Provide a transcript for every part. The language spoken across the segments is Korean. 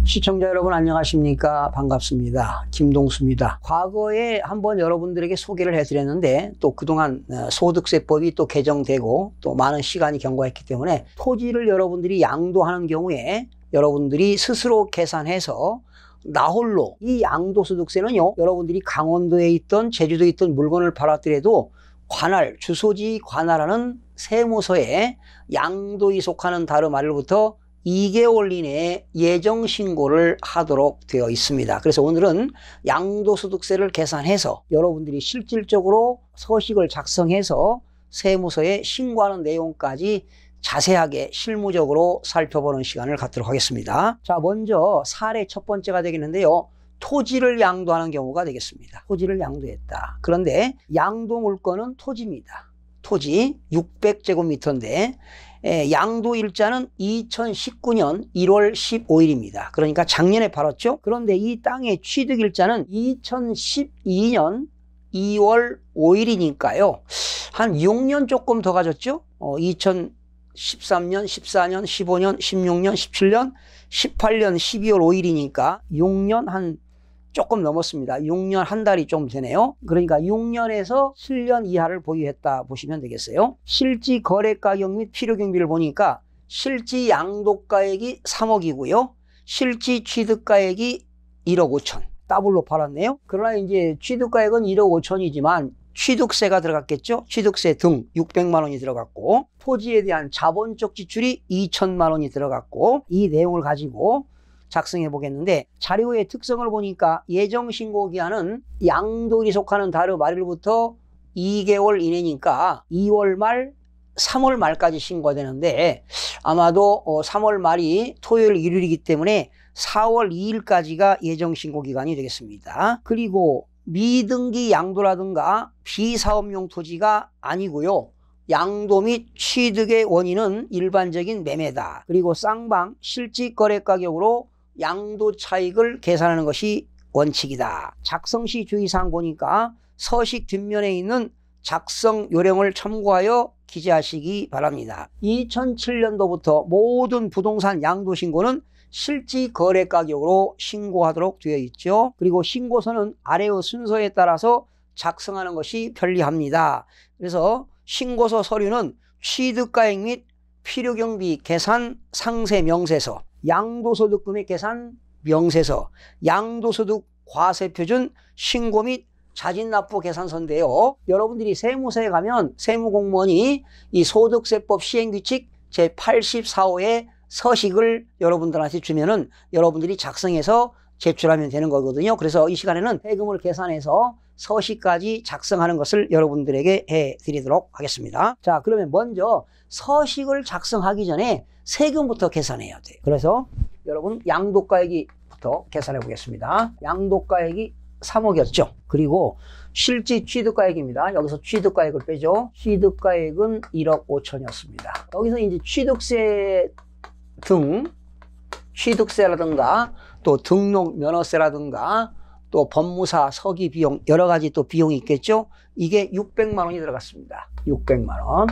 시청자 여러분 안녕하십니까? 반갑습니다. 김동수입니다. 과거에 한번 여러분들에게 소개를 해드렸는데 또 그동안 소득세법이 또 개정되고 또 많은 시간이 경과했기 때문에 토지를 여러분들이 양도하는 경우에 여러분들이 스스로 계산해서 나홀로 이 양도소득세는요, 여러분들이 강원도에 있던 제주도에 있던 물건을 팔았더라도 관할, 주소지 관할하는 세무서에 양도에 속하는 다름 아래로부터 2개월 이내에 예정신고를 하도록 되어 있습니다. 그래서 오늘은 양도소득세를 계산해서 여러분들이 실질적으로 서식을 작성해서 세무서에 신고하는 내용까지 자세하게 실무적으로 살펴보는 시간을 갖도록 하겠습니다. 자, 먼저 사례 첫 번째가 되겠는데요. 토지를 양도하는 경우가 되겠습니다. 토지를 양도했다. 그런데 양도 물건은 토지입니다. 토지 600제곱미터인데 양도 일자는 2019년 1월 15일입니다. 그러니까 작년에 팔았죠. 그런데 이 땅의 취득 일자는 2012년 2월 5일이니까요. 한 6년 조금 더 가졌죠. 2013년, 14년, 15년, 16년, 17년, 18년 12월 5일이니까 6년 한 조금 넘었습니다. 6년 한 달이 좀 되네요. 그러니까 6년에서 7년 이하를 보유했다 보시면 되겠어요. 실지 거래가격 및 필요경비를 보니까 실지 양도가액이 3억이고요. 실지 취득가액이 1억 5천. 더블로 팔았네요. 그러나 이제 취득가액은 1억 5천이지만 취득세가 들어갔겠죠. 취득세 등 600만 원이 들어갔고 토지에 대한 자본적 지출이 2천만 원이 들어갔고 이 내용을 가지고 작성해 보겠는데 자료의 특성을 보니까 예정신고기한은 양도일이 속하는 다름 아래로부터 2개월 이내니까 2월 말 3월 말까지 신고가 되는데 아마도 3월 말이 토요일 일요일이기 때문에 4월 2일까지가 예정신고기간이 되겠습니다. 그리고 미등기 양도라든가 비사업용 토지가 아니고요. 양도 및 취득의 원인은 일반적인 매매다. 그리고 쌍방 실질 거래 가격으로 양도 차익을 계산하는 것이 원칙이다. 작성 시 주의사항 보니까 서식 뒷면에 있는 작성 요령을 참고하여 기재하시기 바랍니다. 2007년도부터 모든 부동산 양도 신고는 실지 거래 가격으로 신고하도록 되어 있죠. 그리고 신고서는 아래의 순서에 따라서 작성하는 것이 편리합니다. 그래서 신고서 서류는 취득가액 및 필요경비 계산 상세 명세서, 양도소득금액 계산 명세서, 양도소득 과세표준 신고 및 자진납부 계산서인데요. 여러분들이 세무서에 가면 세무공무원이 이 소득세법 시행규칙 제84호의 서식을 여러분들한테 주면은 여러분들이 작성해서 제출하면 되는 거거든요. 그래서 이 시간에는 세금을 계산해서 서식까지 작성하는 것을 여러분들에게 해드리도록 하겠습니다. 자, 그러면 먼저 서식을 작성하기 전에 세금부터 계산해야 돼요. 그래서 여러분 양도가액부터 계산해 보겠습니다. 양도가액이 3억이었죠. 그리고 실지 취득가액입니다. 여기서 취득가액을 빼죠. 취득가액은 1억 5천이었습니다. 여기서 이제 취득세 등 취득세라든가 또 등록 면허세라든가 또 법무사 서기 비용 여러 가지 또 비용이 있겠죠. 이게 600만 원이 들어갔습니다. 600만 원.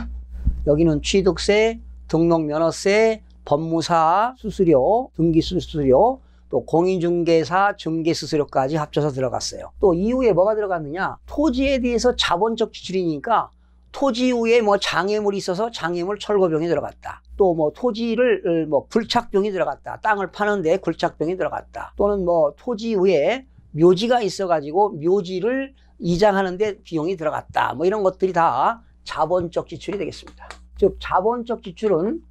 여기는 취득세, 등록 면허세, 법무사 수수료, 등기 수수료, 또 공인중개사 중개 수수료까지 합쳐서 들어갔어요. 또 이후에 뭐가 들어갔느냐? 토지에 대해서 자본적 지출이니까 토지 후에 뭐 장애물이 있어서 장애물 철거비용이 들어갔다. 또 뭐 토지를 뭐 굴착비용이 들어갔다. 땅을 파는데 굴착비용이 들어갔다. 또는 뭐 토지 후에 묘지가 있어가지고 묘지를 이장하는데 비용이 들어갔다. 뭐 이런 것들이 다 자본적 지출이 되겠습니다. 즉 자본적 지출은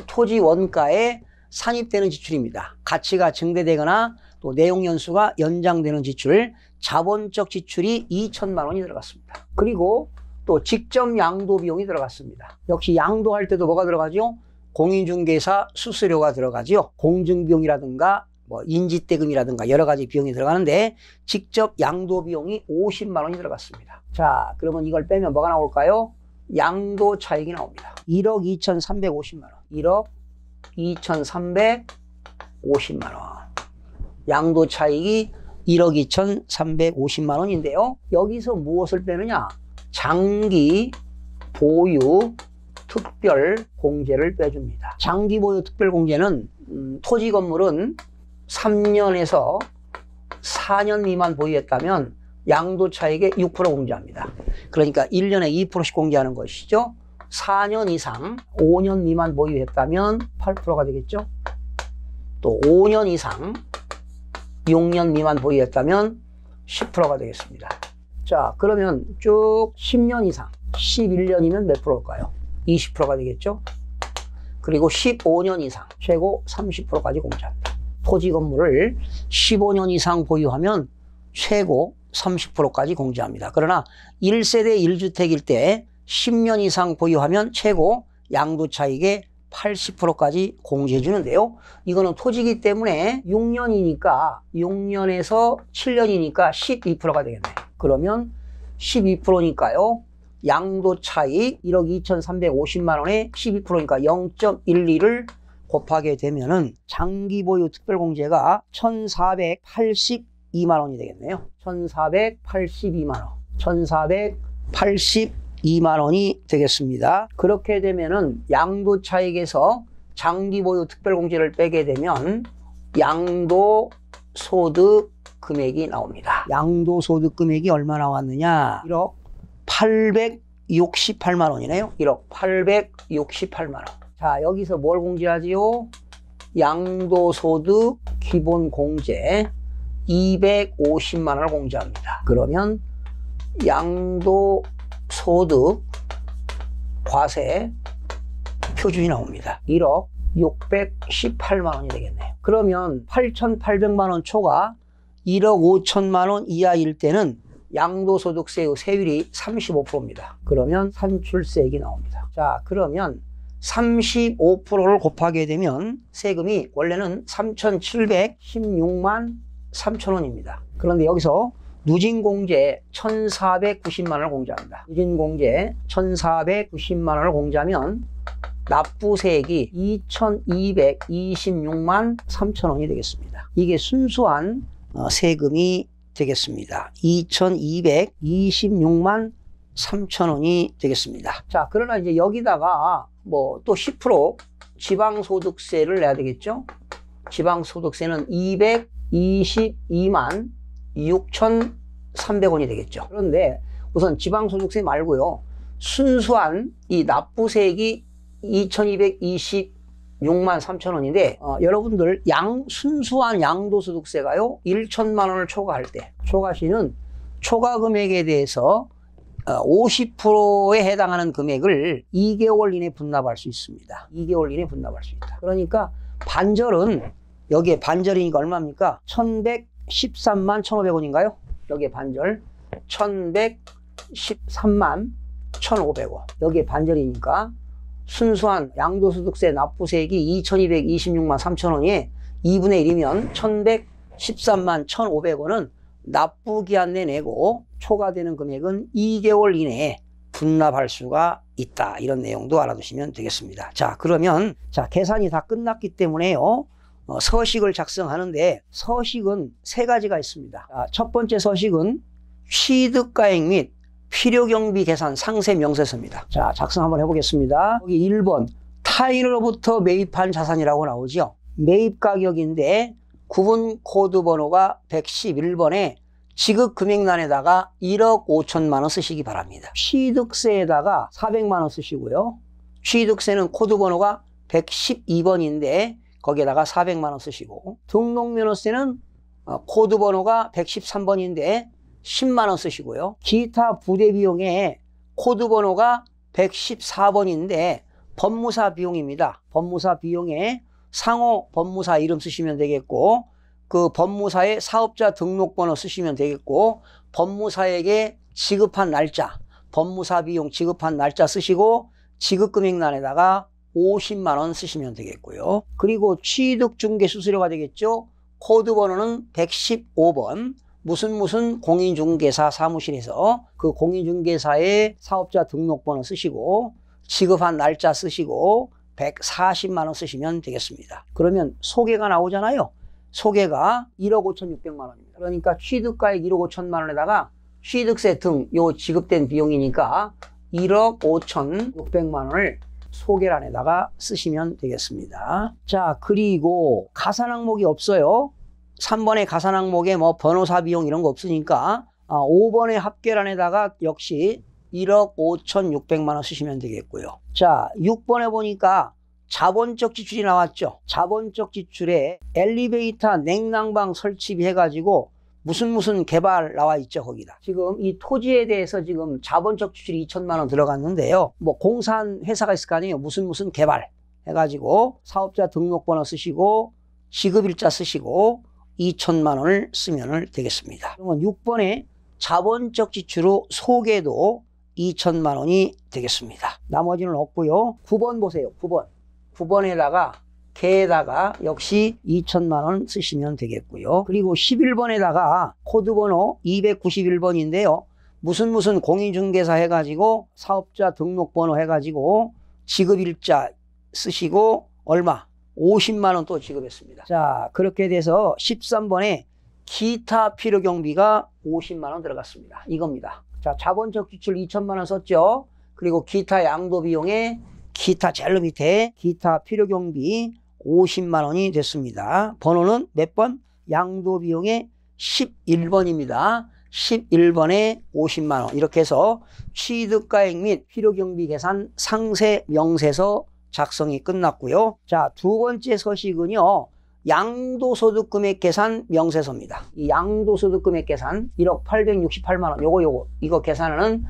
토지 원가에 산입되는 지출입니다. 가치가 증대되거나 또 내용연수가 연장되는 지출, 자본적 지출이 2천만 원이 들어갔습니다. 그리고 또 직접 양도 비용이 들어갔습니다. 역시 양도할 때도 뭐가 들어가죠? 공인중개사 수수료가 들어가죠. 공증비용이라든가 뭐 인지대금이라든가 여러 가지 비용이 들어가는데 직접 양도 비용이 50만 원이 들어갔습니다. 자, 그러면 이걸 빼면 뭐가 나올까요? 양도 차익이 나옵니다. 1억 2,350만 원. 1억 2,350만 원. 양도 차익이 1억 2,350만 원인데요. 여기서 무엇을 빼느냐? 장기 보유 특별 공제를 빼줍니다. 장기 보유 특별 공제는 토지 건물은 3년에서 4년 미만 보유했다면 양도차익의 6% 공제합니다. 그러니까 1년에 2%씩 공제하는 것이죠. 4년 이상 5년 미만 보유했다면 8%가 되겠죠. 또 5년 이상 6년 미만 보유했다면 10%가 되겠습니다. 자, 그러면 쭉 10년 이상 11년이면 몇 프로일까요? 20%가 되겠죠. 그리고 15년 이상 최고 30%까지 공제합니다. 토지 건물을 15년 이상 보유하면 최고 30%까지 공제합니다. 그러나 1세대 1주택일 때 10년 이상 보유하면 최고 양도차익의 80%까지 공제해 주는데요. 이거는 토지이기 때문에 6년이니까 6년에서 7년이니까 12%가 되겠네요. 그러면 12%니까요. 양도차익 1억 2,350만 원에 12%니까 0.12를 곱하게 되면은 장기보유 특별공제가 1,482만 원이 되겠네요. 1,482만 원. 1,482만 원이 되겠습니다. 그렇게 되면은 양도차익에서 장기보유 특별공제를 빼게 되면 양도소득 금액이 나옵니다. 양도소득 금액이 얼마 나왔느냐? 1억 868만 원이네요. 1억 868만 원. 자, 여기서 뭘 공제하지요? 양도소득 기본공제 250만 원을 공제합니다. 그러면 양도소득 과세 표준이 나옵니다. 1억 618만 원이 되겠네요. 그러면 8,800만 원 초과 1억 5천만 원 이하일 때는 양도소득세의 세율이 35%입니다. 그러면 산출세액이 나옵니다. 자, 그러면 35%를 곱하게 되면 세금이 원래는 3,716만 3천 원입니다. 그런데 여기서 누진공제 1,490만 원을 공제합니다. 누진공제 1,490만 원을 공제하면 납부세액이 2,226만 3천 원이 되겠습니다. 이게 순수한 세금이 되겠습니다. 2,226만 3천 원이 되겠습니다. 자, 그러나 이제 여기다가 뭐 또 10% 지방소득세를 내야 되겠죠? 지방소득세는 222만 6,300원이 되겠죠. 그런데 우선 지방소득세 말고요. 순수한 이 납부세액이 2,226만 3천 원인데 여러분들 순수한 양도소득세가요 1천만 원을 초과할 때 초과시는 초과금액에 대해서 50%에 해당하는 금액을 2개월 이내 분납할 수 있습니다. 2개월 이내 분납할 수 있다. 그러니까 반절은 여기에 반절이니까 얼마입니까? 1,113만 1,500원인가요? 여기에 반절 1,113만 1,500원. 여기에 반절이니까 순수한 양도소득세 납부세액이 2,226만 3천 원에 2분의 1이면 1,113만 1,500원은 납부기한 내 내고 초과되는 금액은 2개월 이내에 분납할 수가 있다. 이런 내용도 알아두시면 되겠습니다. 자, 그러면 계산이 다 끝났기 때문에요. 서식을 작성하는데 서식은 세 가지가 있습니다. 첫 번째 서식은 취득가액 및 필요경비 계산 상세 명세서입니다. 자, 작성 한번 해보겠습니다. 여기 1번 타인으로부터 매입한 자산이라고 나오죠. 매입 가격인데 구분 코드 번호가 111번에 지급 금액란에다가 1억 5천만 원 쓰시기 바랍니다. 취득세에다가 400만 원 쓰시고요. 취득세는 코드 번호가 112번인데 거기에다가 400만 원 쓰시고, 등록면허세는 코드 번호가 113번인데 10만 원 쓰시고요. 기타 부대 비용에 코드 번호가 114번인데 법무사 비용입니다. 법무사 비용에 상호 법무사 이름 쓰시면 되겠고, 그 법무사의 사업자 등록번호 쓰시면 되겠고, 법무사에게 지급한 날짜, 법무사 비용 지급한 날짜 쓰시고 지급금액란에다가 50만 원 쓰시면 되겠고요. 그리고 취득중개수수료가 되겠죠. 코드 번호는 115번. 무슨 공인중개사 사무실에서 그 공인중개사의 사업자 등록번호 쓰시고 지급한 날짜 쓰시고 140만 원 쓰시면 되겠습니다. 그러면 소개가 나오잖아요. 소개가 1억 5,600만 원입니다. 그러니까 취득가액 1억 5천만 원에다가 취득세 등 요 지급된 비용이니까 1억 5,600만 원을 소개란에다가 쓰시면 되겠습니다. 자, 그리고 가산 항목이 없어요. 3번의 가산 항목에 뭐 변호사 비용 이런 거 없으니까 5번의 합계란에다가 역시 1억 5,600만 원 쓰시면 되겠고요. 자, 6번에 보니까 자본적 지출이 나왔죠. 자본적 지출에 엘리베이터 냉난방 설치비 해가지고 무슨 개발 나와 있죠. 거기다 지금 이 토지에 대해서 지금 자본적 지출이 2천만 원 들어갔는데요. 뭐 공사한 회사가 있을 거 아니에요. 무슨 개발 해가지고 사업자 등록번호 쓰시고 지급일자 쓰시고 2천만 원을 쓰면 되겠습니다. 그러면 6번에 자본적 지출로 소개도 2천만 원이 되겠습니다. 나머지는 없고요. 9번 보세요. 9번에다가 개에다가 역시 2천만 원 쓰시면 되겠고요. 그리고 11번에다가 코드번호 291번인데요. 무슨 공인중개사 해가지고 사업자 등록번호 해가지고 지급일자 쓰시고 얼마? 50만 원 또 지급했습니다. 자, 그렇게 돼서 13번에 기타 필요경비가 50만 원 들어갔습니다. 이겁니다. 자, 자본적 지출 2천만 원 썼죠. 그리고 기타 양도 비용에 기타 제일 밑에 기타 필요경비 50만 원이 됐습니다. 번호는 몇 번? 양도 비용에 11번입니다. 11번에 50만 원. 이렇게 해서 취득가액 및 필요경비 계산 상세 명세서 작성이 끝났고요. 자, 두 번째 서식은요. 양도소득 금액 계산 명세서입니다. 이 양도소득 금액 계산 1억 868만 원 이거 계산하는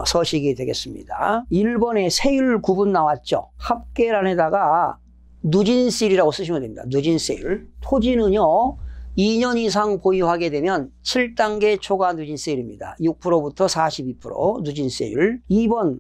서식이 되겠습니다. 1번에 세율 구분 나왔죠. 합계란에다가 누진세율이라고 쓰시면 됩니다. 누진세율. 토지는요 2년 이상 보유하게 되면 7단계 초과 누진세율입니다. 6%부터 42% 누진세율. 2번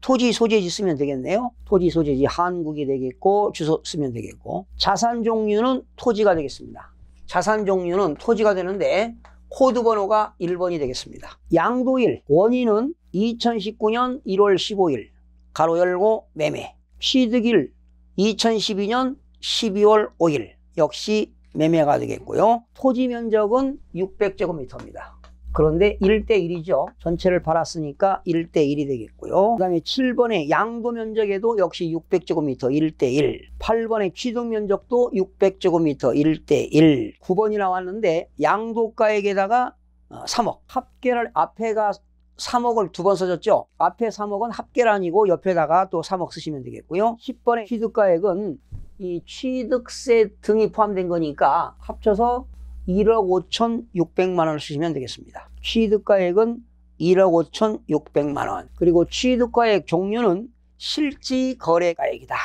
토지 소재지 쓰면 되겠네요. 토지 소재지 한국이 되겠고 주소 쓰면 되겠고. 자산 종류는 토지가 되겠습니다. 자산 종류는 토지가 되는데 코드 번호가 1번이 되겠습니다. 양도일 원인은 2019년 1월 15일 가로 열고 매매. 취득일 2012년 12월 5일 역시 매매가 되겠고요. 토지 면적은 600제곱미터입니다. 그런데 1대1이죠. 전체를 팔았으니까 1대1이 되겠고요. 그 다음에 7번의 양도 면적에도 역시 600제곱미터 1대1. 8번의 취득 면적도 600제곱미터 1대1. 9번이 나왔는데 양도가액에다가 3억. 합계를 앞에가 3억을 두 번 써줬죠. 앞에 3억은 합계란이고 옆에다가 또 3억 쓰시면 되겠고요. 10번의 취득가액은 이 취득세 등이 포함된 거니까 합쳐서 1억 5,600만 원을 쓰시면 되겠습니다. 취득가액은 1억 5,600만 원. 그리고 취득가액 종류는 실지거래가액이다.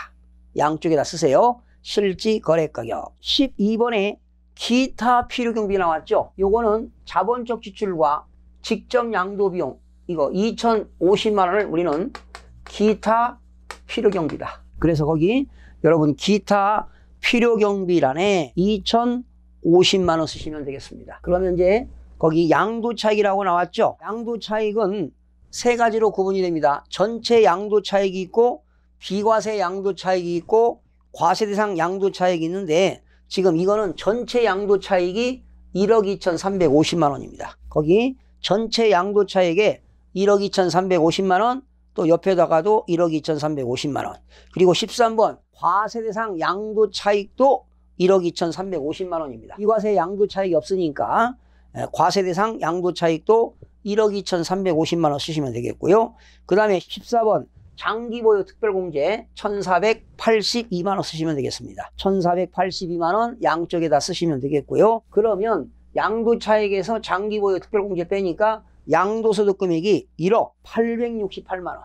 양쪽에다 쓰세요. 실지거래가격. 12번에 기타 필요경비 나왔죠. 요거는 자본적 지출과 직접 양도비용 이거 2,050만 원을 우리는 기타 필요경비다. 그래서 거기 여러분 기타 필요경비란에 2,050만 원 쓰시면 되겠습니다. 그러면 이제 거기 양도차익이라고 나왔죠. 양도차익은 세 가지로 구분이 됩니다. 전체 양도차익이 있고 비과세 양도차익이 있고 과세대상 양도차익이 있는데 지금 이거는 전체 양도차익이 1억 2,350만 원입니다. 거기 전체 양도차익에 1억 2,350만 원 또 옆에다가도 1억 2,350만 원. 그리고 13번 과세대상 양도차익도 1억 2,350만 원입니다. 비과세 양도차익이 없으니까 과세대상 양도차익도 1억 2,350만 원 쓰시면 되겠고요. 그 다음에 14번 장기보유 특별공제 1,482만 원 쓰시면 되겠습니다. 1,482만 원 양쪽에다 쓰시면 되겠고요. 그러면 양도차익에서 장기보유 특별공제 빼니까 양도소득 금액이 1억 868만 원.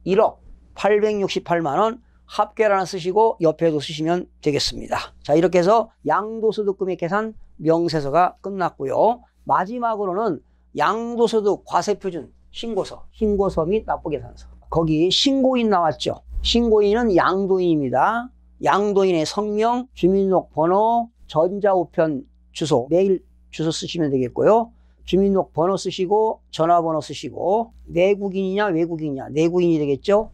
1억 868만 원 합계란을 쓰시고 옆에도 쓰시면 되겠습니다. 자, 이렇게 해서 양도소득 금액 계산 명세서가 끝났고요. 마지막으로는 양도소득 과세표준 신고서 및 납부계산서. 거기 신고인 나왔죠. 신고인은 양도인입니다. 양도인의 성명, 주민등록번호, 전자우편 주소, 메일 주소 쓰시면 되겠고요. 주민등록번호 쓰시고 전화번호 쓰시고 내국인이냐 외국인이냐 내국인이 되겠죠.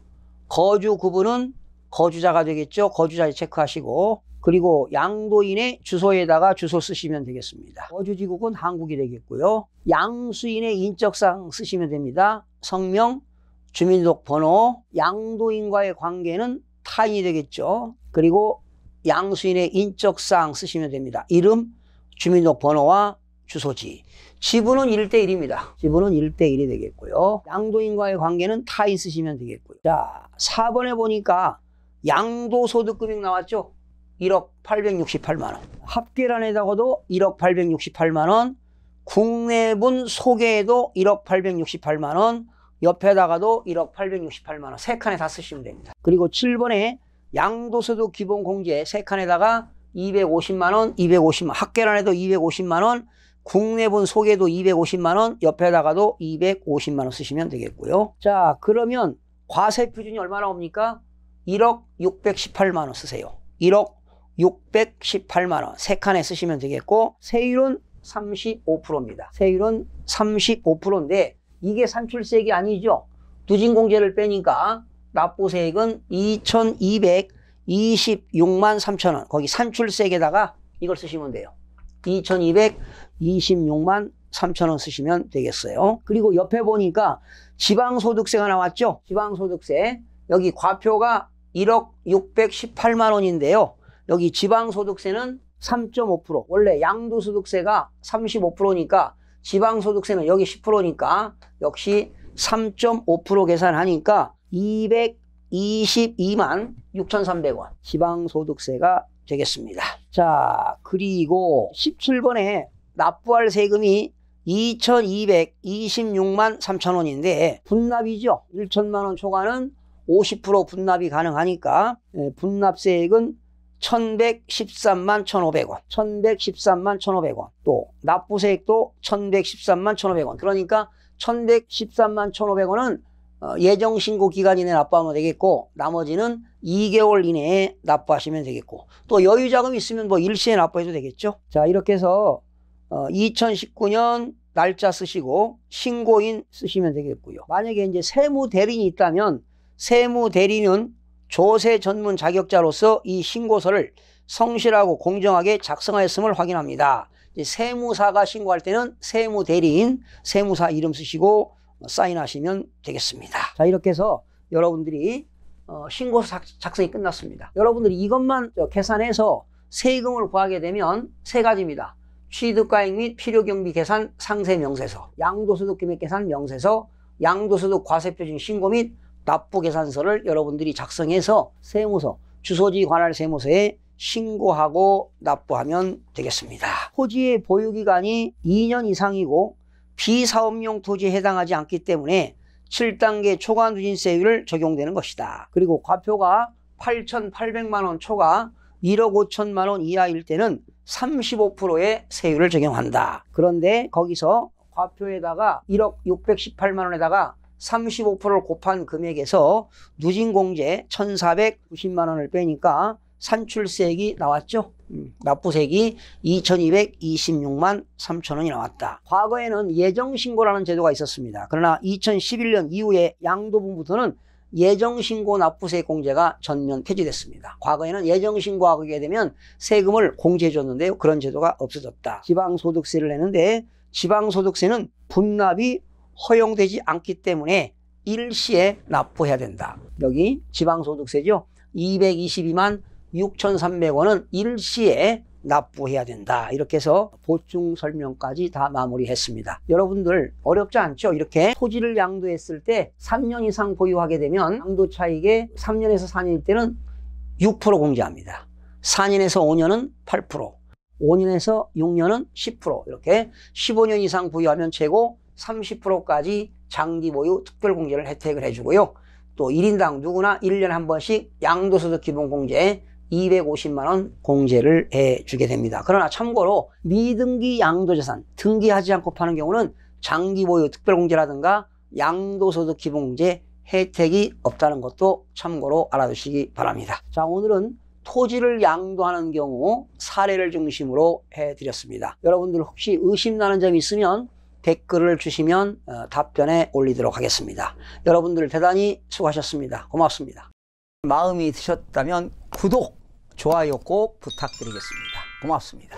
거주 구분은 거주자가 되겠죠. 거주자 체크하시고 그리고 양도인의 주소에다가 주소 쓰시면 되겠습니다. 거주지국은 한국이 되겠고요. 양수인의 인적사항 쓰시면 됩니다. 성명, 주민등록번호, 양도인과의 관계는 타인이 되겠죠. 그리고 양수인의 인적사항 쓰시면 됩니다. 이름, 주민등록번호와 주소지. 지분은 1대1입니다. 지분은 1대1이 되겠고요. 양도인과의 관계는 타인 쓰시면 되겠고요. 자, 4번에 보니까 양도소득금액 나왔죠? 1억 868만 원. 합계란에다가도 1억 868만 원. 국내분 소개에도 1억 868만 원. 옆에다가도 1억 868만 원. 세 칸에 다 쓰시면 됩니다. 그리고 7번에 양도소득 기본공제 세 칸에다가 250만 원, 250만 원. 합계란에도 250만 원. 국내분 소개도 250만 원, 옆에다가도 250만 원 쓰시면 되겠고요. 자, 그러면 과세 표준이 얼마 나옵니까? 1억 618만 원 쓰세요. 1억 618만 원. 세 칸에 쓰시면 되겠고, 세율은 35%입니다. 세율은 35%인데 이게 산출세액이 아니죠. 누진공제를 빼니까 납부세액은 2,226만 3천 원. 거기 산출세액에다가 이걸 쓰시면 돼요. 2,226만 3천 원 쓰시면 되겠어요. 그리고 옆에 보니까 지방소득세가 나왔죠. 지방소득세. 여기 과표가 1억 618만 원인데요. 여기 지방소득세는 3.5%. 원래 양도소득세가 35%니까 지방소득세는 여기 10%니까 역시 3.5% 계산하니까 222만 6,300원. 지방소득세가 되겠습니다. 자, 그리고 17번에 납부할 세금이 2,226만 3천 원인데 분납이죠. 1천만 원 초과는 50% 분납이 가능하니까 분납세액은 1,113만 1,500원. 1,113만 1,500원. 또 납부세액도 1,113만 1,500원. 그러니까 1,113만 1,500원은 예정신고 기간 이내에 납부하면 되겠고, 나머지는 2개월 이내에 납부하시면 되겠고, 또 여유자금이 있으면 뭐 일시에 납부해도 되겠죠. 자, 이렇게 해서 2019년 날짜 쓰시고 신고인 쓰시면 되겠고요. 만약에 이제 세무대리인이 있다면 세무대리인은 조세 전문 자격자로서 이 신고서를 성실하고 공정하게 작성하였음을 확인합니다. 이제 세무사가 신고할 때는 세무대리인, 세무사 이름 쓰시고 사인하시면 되겠습니다. 자, 이렇게 해서 여러분들이 신고서 작성이 끝났습니다. 여러분들이 이것만 계산해서 세금을 구하게 되면 세 가지입니다. 취득가액 및 필요경비 계산 상세명세서, 양도소득 금액 계산 명세서, 양도소득 과세표준 신고 및 납부계산서를 여러분들이 작성해서 세무서, 주소지 관할 세무서에 신고하고 납부하면 되겠습니다. 토지의 보유기간이 2년 이상이고 비사업용 토지에 해당하지 않기 때문에 7단계 초과 누진세율을 적용되는 것이다. 그리고 과표가 8,800만 원 초과 1억 5천만 원 이하일 때는 35%의 세율을 적용한다. 그런데 거기서 과표에다가 1억 618만 원에다가 35%를 곱한 금액에서 누진공제 1,490만 원을 빼니까 산출세액이 나왔죠. 납부세액이 2,226만 3천 원이 나왔다. 과거에는 예정신고라는 제도가 있었습니다. 그러나 2011년 이후에 양도부부터는 예정신고 납부세액 공제가 전면 폐지됐습니다. 과거에는 예정신고하게 되면 세금을 공제해 줬는데요. 그런 제도가 없어졌다. 지방소득세를 내는데 지방소득세는 분납이 허용되지 않기 때문에 일시에 납부해야 된다. 여기 지방소득세죠. 222만 6,300원은 일시에 납부해야 된다. 이렇게 해서 보충 설명까지 다 마무리했습니다. 여러분들 어렵지 않죠? 이렇게 토지를 양도했을 때 3년 이상 보유하게 되면 양도 차익의 3년에서 4년일 때는 6% 공제합니다. 4년에서 5년은 8%, 5년에서 6년은 10%, 이렇게 15년 이상 보유하면 최고 30%까지 장기 보유 특별공제를 혜택을 해주고요. 또 1인당 누구나 1년에 한 번씩 양도소득 기본공제 250만 원 공제를 해주게 됩니다. 그러나 참고로 미등기 양도자산 등기하지 않고 파는 경우는 장기 보유 특별공제라든가 양도소득 기본공제 혜택이 없다는 것도 참고로 알아두시기 바랍니다. 자, 오늘은 토지를 양도하는 경우 사례를 중심으로 해드렸습니다. 여러분들 혹시 의심나는 점이 있으면 댓글을 주시면 답변에 올리도록 하겠습니다. 여러분들 대단히 수고하셨습니다. 고맙습니다. 마음이 드셨다면 구독, 좋아요 꼭 부탁드리겠습니다. 고맙습니다.